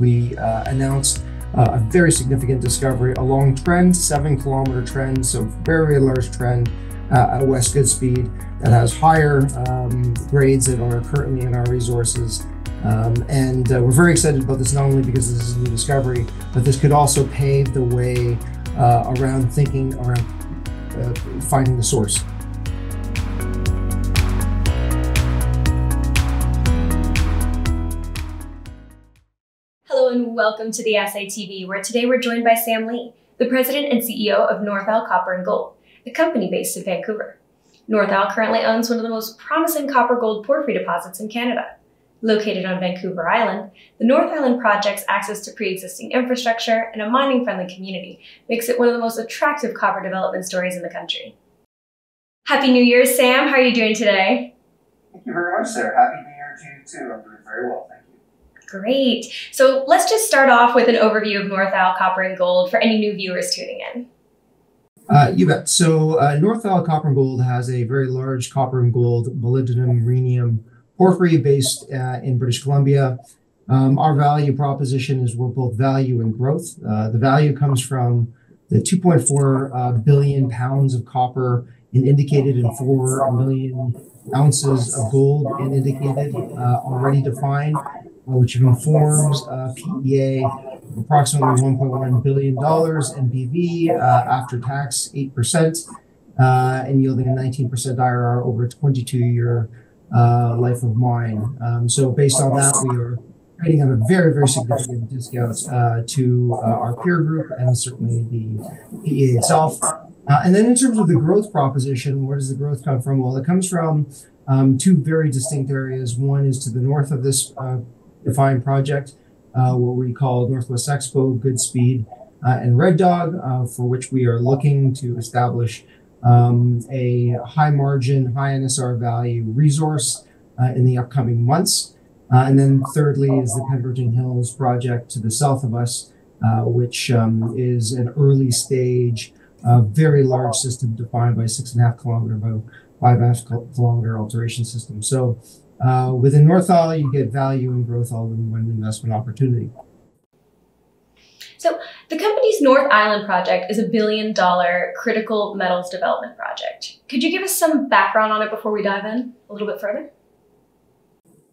we announced a very significant discovery, a long trend, 7-kilometer trend, so very large trend at West Goodspeed that has higher grades that are currently in our resources. We're very excited about this, not only because this is a new discovery, but this could also pave the way around thinking around finding the source. Hello and welcome to the Assay TV, where today we're joined by Sam Lee, the president and CEO of NorthIsle Copper and Gold, a company based in Vancouver. NorthIsle currently owns one of the most promising copper-gold porphyry deposits in Canada. Located on Vancouver Island, the North Island project's access to pre-existing infrastructure and a mining-friendly community makes it one of the most attractive copper development stories in the country. Happy New Year, Sam. How are you doing today? Thank you very much, Sarah. Happy New Year to you too. I'm doing very well, thank you. Great. So let's just start off with an overview of NorthIsle Copper and Gold for any new viewers tuning in. You bet. So NorthIsle Copper and Gold has a very large copper and gold molybdenum uranium porphyry based in British Columbia. Our value proposition is we're both value and growth. The value comes from the 2.4 billion pounds of copper in indicated and 4 million ounces of gold in indicated already defined, which informs PEA of approximately $1.1 billion NPV after tax, 8%, and yielding a 19% IRR over a 22-year life of mine. So based on that, we are trading at a very, very significant discount to our peer group and certainly the PEA itself. And then in terms of the growth proposition, where does the growth come from? Well, it comes from two very distinct areas. One is to the north of this defined project, what we call Northwest Expo, Goodspeed, and Red Dog, for which we are looking to establish a high margin, high NSR value resource in the upcoming months. And then thirdly is the Pemberton Hills project to the south of us, which is an early stage, very large system defined by 6.5 kilometer by 5.5 kilometer alteration system. So within NorthIsle, you get value and growth all in one investment opportunity. So the company's North Island project is a $1 billion critical metals development project. Could you give us some background on it before we dive in a little bit further?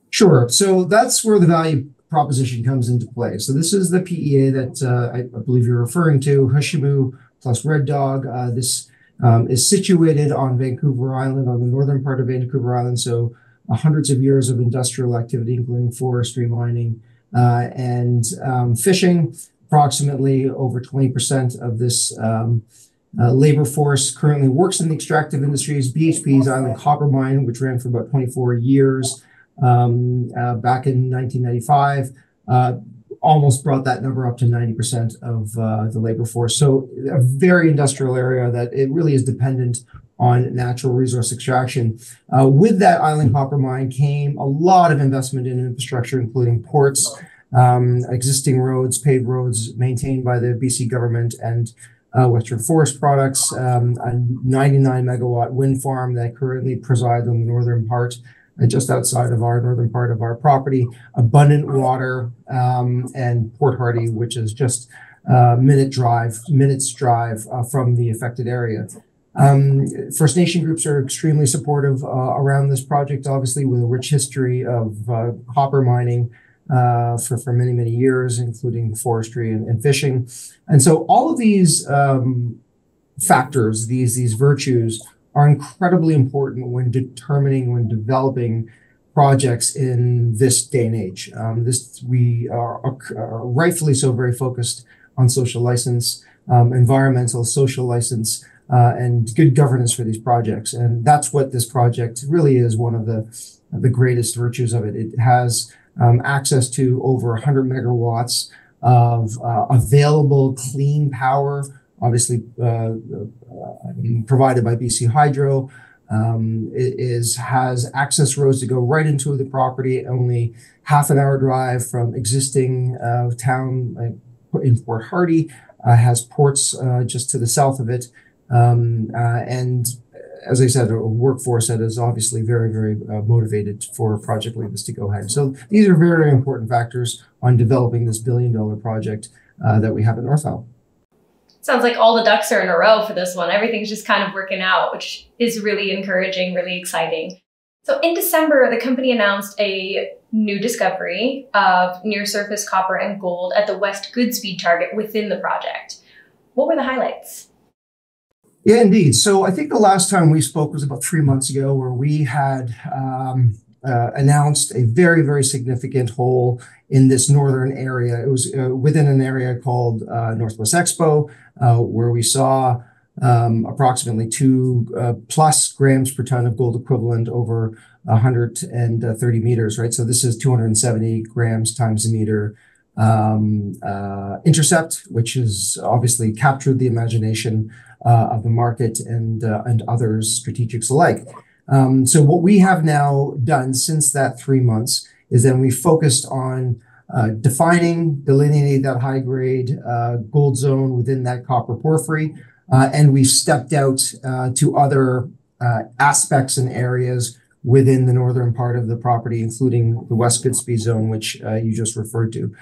Sure. So that's where the value proposition comes into play. So this is the PEA that I believe you're referring to, Hushimu plus Red Dog. This is situated on Vancouver Island, on the northern part of Vancouver Island. So hundreds of years of industrial activity, including forestry, mining, and fishing. Approximately over 20% of this labor force currently works in the extractive industries. BHP's Island Copper Mine, which ran for about 24 years back in 1995, almost brought that number up to 90% of the labor force. So a very industrial area that it really is dependent on natural resource extraction. With that Island Copper Mine came a lot of investment in infrastructure, including ports, existing roads, paved roads maintained by the BC government and Western Forest Products, a 99 megawatt wind farm that currently presides on the northern part, just outside of our northern part of our property, abundant water, and Port Hardy, which is just minutes drive from the affected area. First Nation groups are extremely supportive around this project, obviously with a rich history of copper mining for many, many years, including forestry and fishing. And so all of these factors, these virtues, are incredibly important when developing projects in this day and age. We are rightfully so very focused on social license, environmental, social license, and good governance for these projects. And that's what this project really is, one of the greatest virtues of it. It has access to over 100 megawatts of available clean power, obviously provided by BC Hydro. It has access roads to go right into the property, only half an hour drive from existing town in Port Hardy, has ports just to the south of it. And as I said, a workforce that is obviously very, very motivated for a project like this to go ahead. So these are very important factors on developing this billion-dollar project that we have at NorthIsle. Sounds like all the ducks are in a row for this one. Everything's just kind of working out, which is really encouraging, really exciting. So in December, the company announced a new discovery of near-surface copper and gold at the West Goodspeed target within the project. What were the highlights? Yeah, indeed. So I think the last time we spoke was about 3 months ago, where we had announced a very, very significant hole in this northern area. It was within an area called Northwest Expo, where we saw approximately 2 plus grams per ton of gold equivalent over 130 meters, right? So this is 270 grams times a meter intercept, which has obviously captured the imagination of the market and others, strategics alike. So what we have now done since that 3 months is then we focused on delineating that high grade gold zone within that copper porphyry, and we've stepped out to other aspects and areas within the northern part of the property, including the West Goodspeed zone, which you just referred to.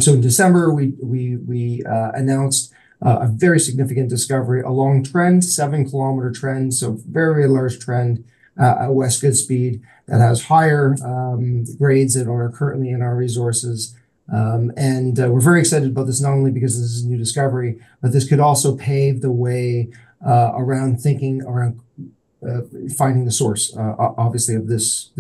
So in December, we announced a very significant discovery, a long trend, 7-kilometer trend, so very large trend at West Goodspeed that has higher grades that are currently in our resources. And we're very excited about this, not only because this is a new discovery, but this could also pave the way around finding the source, obviously, of this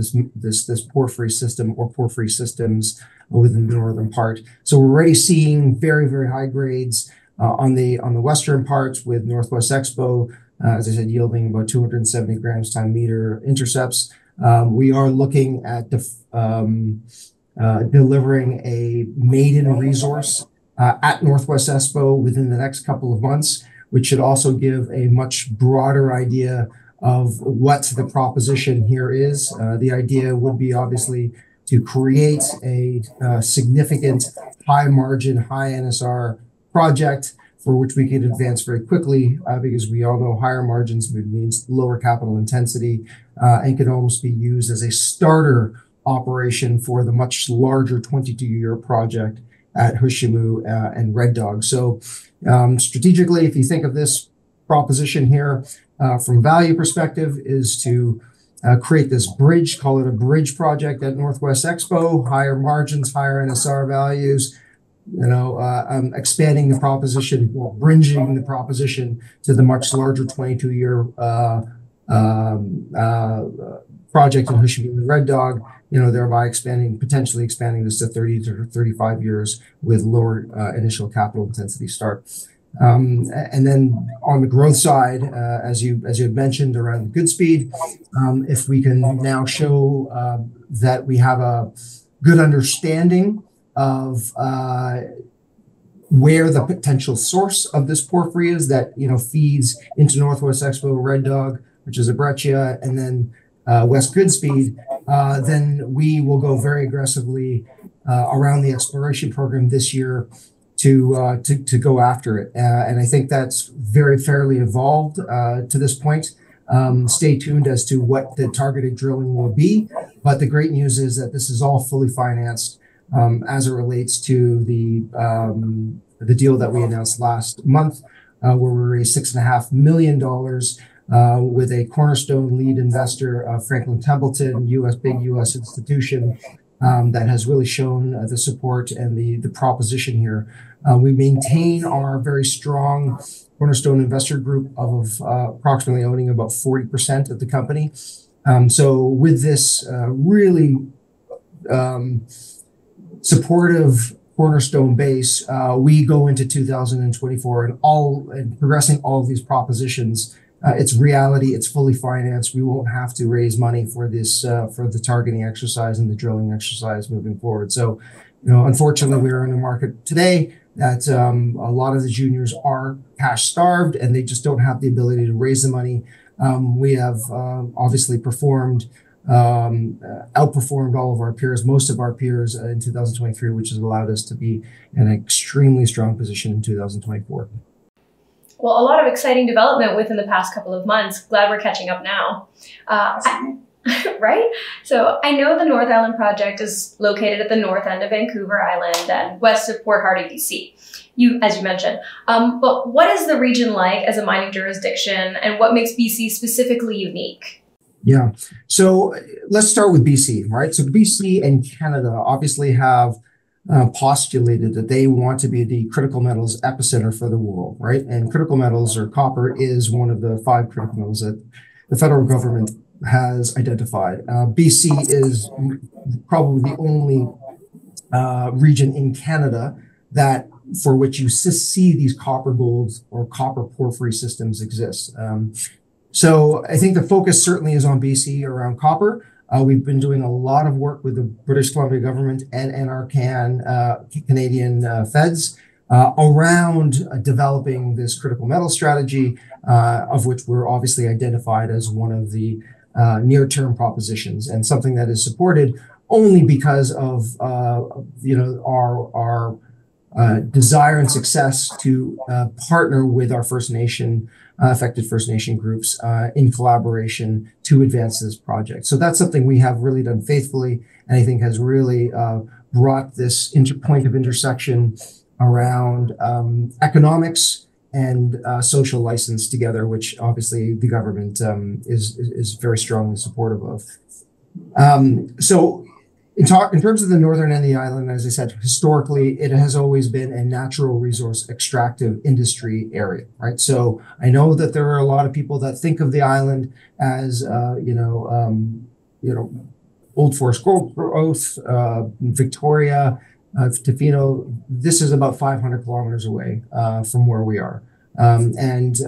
porphyry system or porphyry systems within the northern part. So we're already seeing very, very high grades on the western parts with Northwest Expo, as I said, yielding about 270 grams time meter intercepts. We are looking at delivering a maiden resource at Northwest Expo within the next couple of months, which should also give a much broader idea of what the proposition here is. The idea would be obviously to create a significant high margin, high NSR project for which we can advance very quickly, because we all know higher margins means lower capital intensity, and can almost be used as a starter operation for the much larger 22-year project at Hushimu and Red Dog. So strategically, if you think of this proposition here from value perspective, is to create this bridge, call it a bridge project at Northwest Expo, higher margins, higher NSR values, expanding the proposition, or bridging the proposition to the much larger 22-year project in Hushimu and Red Dog, thereby potentially expanding this to 30 to 35 years with lower initial capital intensity start. And then on the growth side, as you had mentioned around Goodspeed, if we can now show that we have a good understanding of where the potential source of this porphyry is that feeds into Northwest Expo, Red Dog, which is a breccia, and then West Goodspeed, then we will go very aggressively around the exploration program this year to go after it. And I think that's very fairly evolved to this point. Stay tuned as to what the targeted drilling will be. But the great news is that this is all fully financed as it relates to the deal that we announced last month, where we raised $6.5 million with a cornerstone lead investor, Frank Templeton, big U.S. institution that has really shown the support and the proposition here. We maintain our very strong cornerstone investor group of approximately owning about 40% of the company. So with this really supportive cornerstone base, we go into 2024 and progressing all of these propositions. It's reality. It's fully financed. We won't have to raise money for this for the targeting exercise and the drilling exercise moving forward. So, unfortunately, we're in a market today that a lot of the juniors are cash starved and they just don't have the ability to raise the money. We have obviously outperformed all of our peers, most of our peers in 2023, which has allowed us to be in an extremely strong position in 2024. Well, a lot of exciting development within the past couple of months. Glad we're catching up now. Right? So I know the North Island project is located at the north end of Vancouver Island and west of Port Hardy, BC. As you mentioned. But what is the region like as a mining jurisdiction, and what makes BC specifically unique? Yeah. So let's start with BC, right? So BC and Canada obviously have postulated that they want to be the critical metals epicenter for the world, right? And critical metals, or copper, is one of the 5 critical metals that the federal government has identified. BC is probably the only region in Canada that for which you see these copper gold or copper porphyry systems exist. So I think the focus certainly is on BC around copper. We've been doing a lot of work with the British Columbia government and NRCan, Canadian feds, around developing this critical metal strategy, of which we're obviously identified as one of the near-term propositions, and something that is supported only because of our desire and success to partner with our First Nation, affected First Nation groups in collaboration to advance this project. So that's something we have really done faithfully, and I think has really brought this point of intersection around economics and social license together, which obviously the government is very strongly supportive of. So in terms of the northern end of the island, as I said, historically, it has always been a natural resource extractive industry area, right? So I know that there are a lot of people that think of the island as, Old Forest Growth, Victoria, Tofino. This is about 500 kilometers away from where we are. And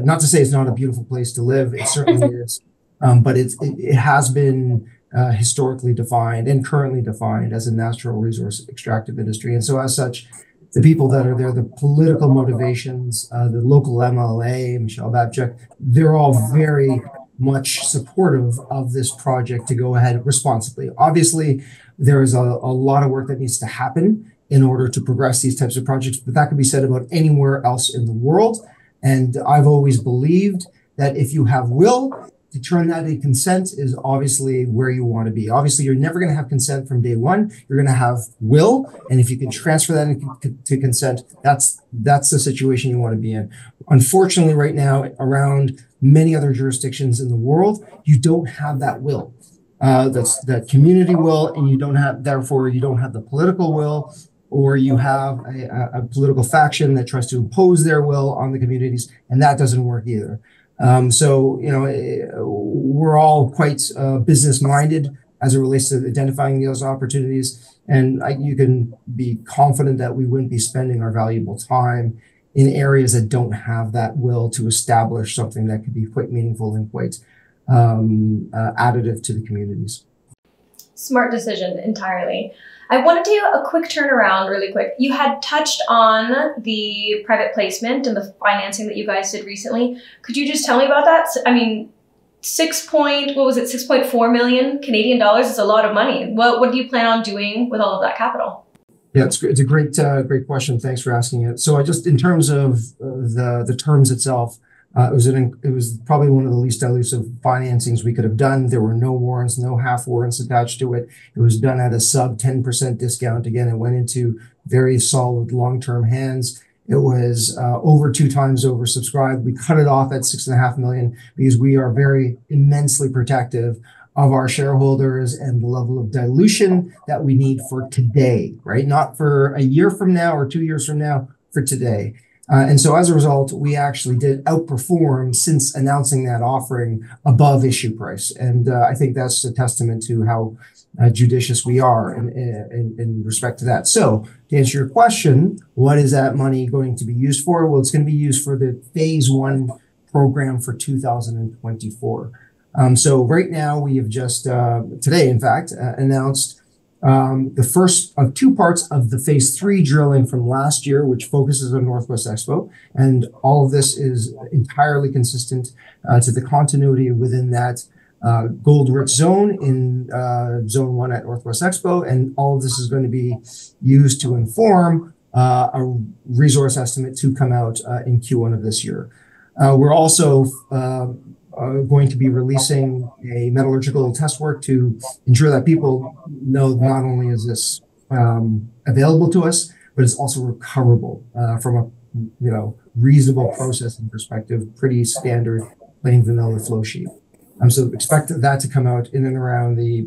not to say it's not a beautiful place to live, it certainly is, but it has been historically defined and currently defined as a natural resource extractive industry. And so as such, the people that are there, the political motivations, the local MLA, Michelle Babchuk, they're all very much supportive of this project to go ahead responsibly. Obviously, there is a lot of work that needs to happen in order to progress these types of projects, but that could be said about anywhere else in the world. And I've always believed that if you have will, to turn that into consent is obviously where you want to be. Obviously, you're never going to have consent from day one. You're going to have will, and if you can transfer that into consent, that's the situation you want to be in. Unfortunately, right now, around many other jurisdictions in the world, you don't have that will. That's that community will, and you don't have the political will, or you have a political faction that tries to impose their will on the communities, and that doesn't work either. So, we're all quite business-minded as it relates to identifying those opportunities. And you can be confident that we wouldn't be spending our valuable time in areas that don't have that will to establish something that could be quite meaningful and quite additive to the communities. Smart decision entirely. I want to do a quick turnaround really quick. You had touched on the private placement and the financing that you guys did recently. Could you just tell me about that? I mean, 6.4 million Canadian dollars is a lot of money. What do you plan on doing with all of that capital? Yeah, it's a great question. Thanks for asking it. So in terms of the terms itself, it was probably one of the least dilutive financings we could have done. There were no warrants, no half warrants attached to it. It was done at a sub 10% discount. Again, it went into very solid long-term hands. It was over 2 times oversubscribed. We cut it off at $6.5 million because we are very immensely protective of our shareholders and the level of dilution that we need for today, right? Not for a year from now or 2 years from now, for today. And so as a result, we actually did outperform since announcing that offering above issue price. And I think that's a testament to how judicious we are in respect to that. So to answer your question, what is that money going to be used for? Well, it's going to be used for the phase 1 program for 2024. So right now we have just, today in fact, announced the first of 2 parts of the phase 3 drilling from last year, which focuses on Northwest Expo. And all of this is entirely consistent to the continuity within that gold-rich zone in Zone 1 at Northwest Expo. And all of this is going to be used to inform a resource estimate to come out in Q1 of this year. We're also going to be releasing a metallurgical test work to ensure that people know not only is this available to us, but it's also recoverable from a reasonable processing perspective, pretty standard plain vanilla flow sheet. So expect that to come out in and around the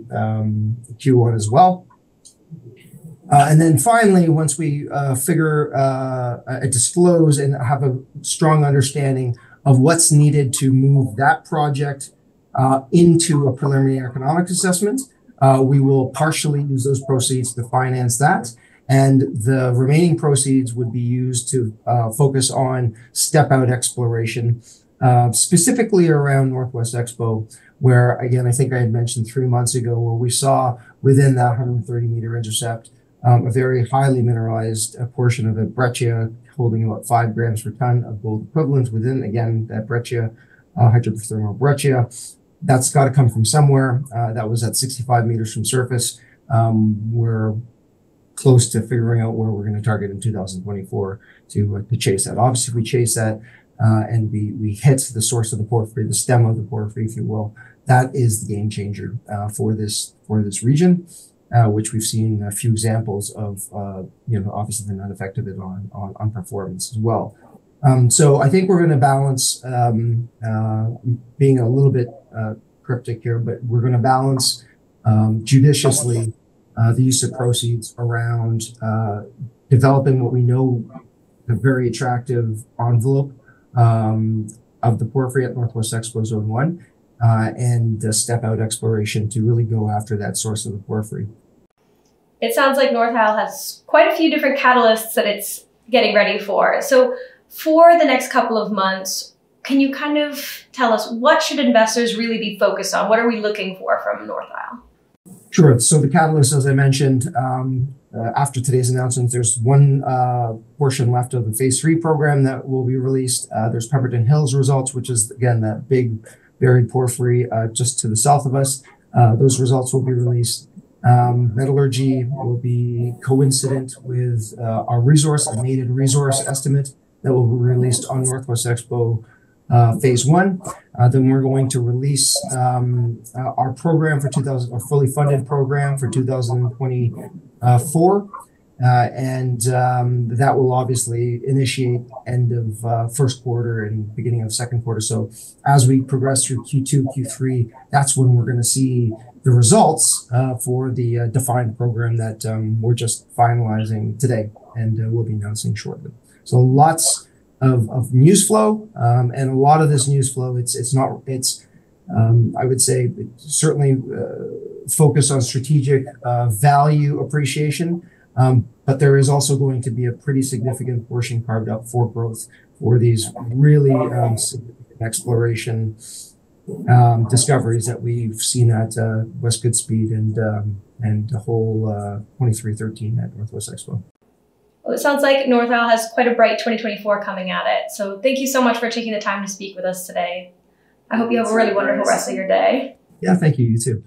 Q1 as well. And then finally, once we disclose and have a strong understanding of what's needed to move that project into a preliminary economic assessment, we will partially use those proceeds to finance that. And the remaining proceeds would be used to focus on step-out exploration, specifically around Northwest Expo, where, again, I think I had mentioned 3 months ago, where we saw within that 130-meter intercept a very highly mineralized portion of a breccia holding about 5 grams per ton of gold equivalent within, again, that breccia, hydrothermal breccia. That's got to come from somewhere. That was at 65 meters from surface. We're close to figuring out where we're going to target in 2024 to chase that. Obviously, if we chase that and we hit the source of the porphyry, the stem of the porphyry, if you will, that is the game changer for this region, which we've seen a few examples of. Obviously the net effect of it on performance as well. So I think we're going to balance, being a little bit cryptic here, but we're going to balance judiciously the use of proceeds around developing what we know a very attractive envelope of the porphyry at Northwest Expo Zone 1 and step-out exploration to really go after that source of the porphyry. It sounds like NorthIsle has quite a few different catalysts that it's getting ready for. So for the next couple of months, can you kind of tell us what should investors really be focused on? What are we looking for from NorthIsle? Sure. So the catalyst, as I mentioned, after today's announcement, there's one portion left of the Phase 3 program that will be released. There's Pemberton Hills results, which is, again, that big buried porphyry just to the south of us. Those results will be released. Metallurgy will be coincident with our resource, a maiden resource estimate that will be released on Northwest Expo Phase 1. Then we're going to release our program for our fully funded program for 2024. And that will obviously initiate end of first quarter and beginning of second quarter. So as we progress through Q2, Q3, that's when we're going to see the results for the defined program that we're just finalizing today and we'll be announcing shortly. So lots of news flow, and a lot of this news flow, I would say certainly focus on strategic value appreciation. But there is also going to be a pretty significant portion carved up for growth for these really significant exploration discoveries that we've seen at West Goodspeed and the whole 2313 at Northwest Expo. Well, it sounds like NorthIsle has quite a bright 2024 coming at it. So thank you so much for taking the time to speak with us today. I hope you have a really wonderful rest of your day. Yeah, thank you. You too.